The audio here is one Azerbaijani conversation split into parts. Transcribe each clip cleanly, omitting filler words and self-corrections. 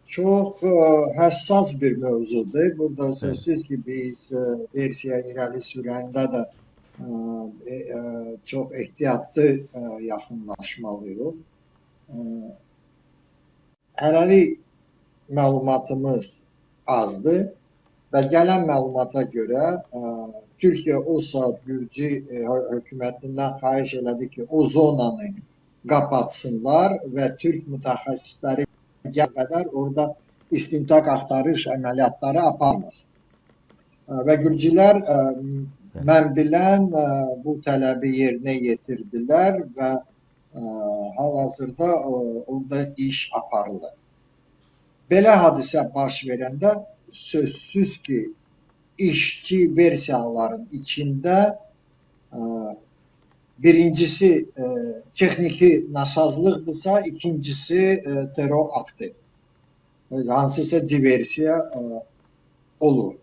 Çox həssas bir mövzudur. Burada Bəli, sözsüz ki, biz versiya irəli sürəndə də çox ehtiyatlı yaxınlaşmalıyıq. E, Hələlik məlumatımız azdır və gələn məlumata görə Türkiyə o saat Gürcü hökumətindən xahiş elədi ki, o zonanı qapatsınlar və Türk mütəxəssisləri qədər orada istintaq axtarış əməliyyatları aparmasın. Və Gürcülər mən bilən bu tələbi yerinə yetirdilər və hal-hazırda orada iş aparılır. Belə hadisə baş verəndə sözsüz ki, işçi versiyaların içində birincisi texniki nasazlıqdırsa, ikincisi terror aktı. Hansısa diversiya olur.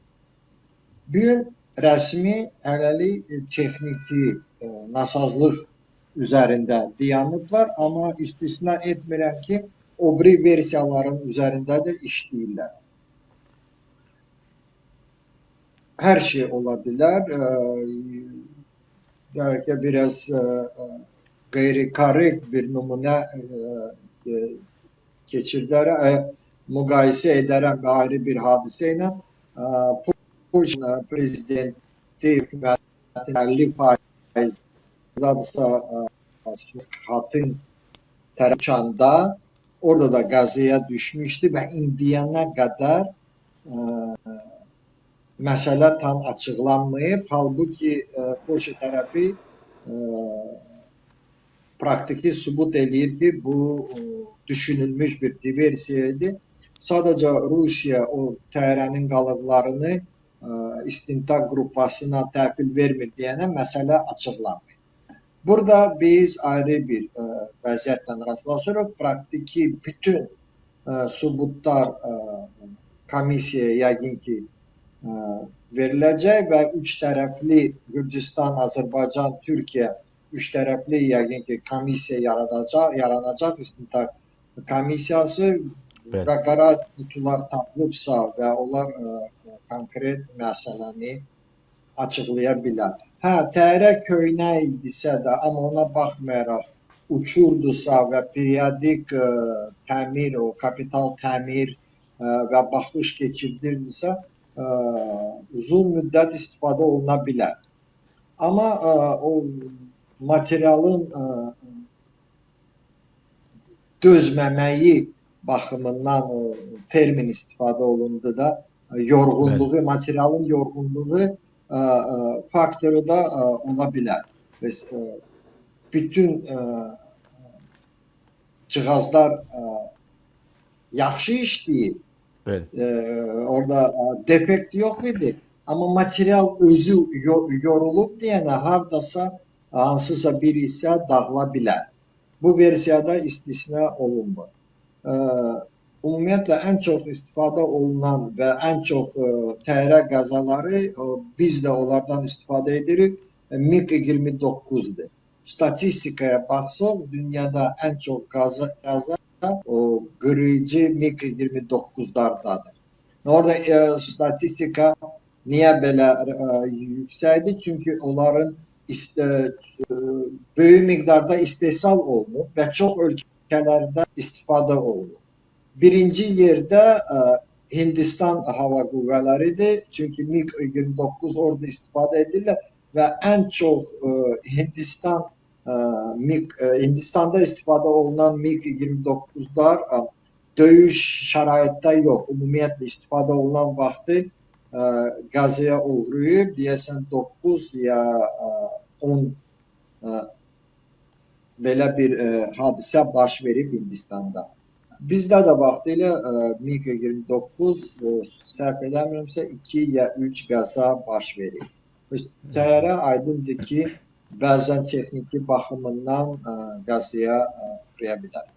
Bu gün rəsmi hələlik texniki nasazlıq üzərində dayanıblar, amma istisna etmirəm ki, o biri versiyaların üzərində də işləyirlər. Hər şey ola bilər. Belki biraz gayrikorrekt bir nümunə keçirlərək müqayisə edərəm ayrı bir hadisə ilə. Putin prezidenti hökumətin 50%-dadırsa xatın tərəfçanda orada da qəzaya düşmüşdü və indiyənə qədər məsələ tam açıqlanmayıb. Halbuki Polşa tərəfi praktiki sübut eləyir ki, bu düşünülmüş bir diversiya idi. Sadəcə Rusiya o təyyarənin qalıqlarını istintaq qrupasına təhvil vermir deyənə məsələ açıqlanmır. Burada biz ayrı bir vəziyyətlə rastlaşırıq. Praktiki bütün sübutlar komissiyaya yəqin ki veriləcək və üç tərəfli Gürcüstan, Azərbaycan, Türkiyə üç tərəfli yəqin ki komissiya yaranacaq, istintaq komissiyası və qara qutular tapılıbsa və onlar konkret məsələni açıqlaya bilər. Təyyarə köhnə idisə də, amma ona baxmayaraq uçurdusa və periodik təmir, o kapital təmir və baxış keçirdirdisə, uzun müddət istifadə oluna bilər. Amma o materialın dözməməyi baxımından o termin istifadə olundu da, yorğunluğu, materialın yorğunluğu faktoru da ola bilər. Bütün cihazlar yaxşı işləyir. Orada defekt yox idi. Amma material özü yorulub deyənə hardasa hansısa bir hissə dağıla bilər. Bu versiyada istisna olunmur. Ümumiyyətlə ən çox istifadə olunan və ən çox təyyarə qəzaları, biz də onlardan istifadə edirik, MiG-29-dur. Statistikaya baxsaq, dünyada ən çox qəza o qırıcı MiG-29'lardadır. Orada statistika niyə belə yüksəkdir? Çünki onların böyük miqdarda istehsal olunur və çox ölkələrdə istifadə olunur. Birinci yerdə Hindistan hava qüvvələridir. Çünki MiG-29 orada istifadə edirlər və ən çox Hindistanda istifadə olunan MiG-29'lar döyüş şəraitdə yox, ümumiyyətlə istifadə olunan vaxtı qəzaya uğrayıb, deyəsən 9 ya 10 belə bir hadisə baş verib Hindistanda. Bizdə də vaxtilə MiG-29 səhv eləmirəmsə 2 ya 3 qəza baş verib. Təyyarə aydındır ki, bəzən texniki baxımından qəzaya uğraya bilər.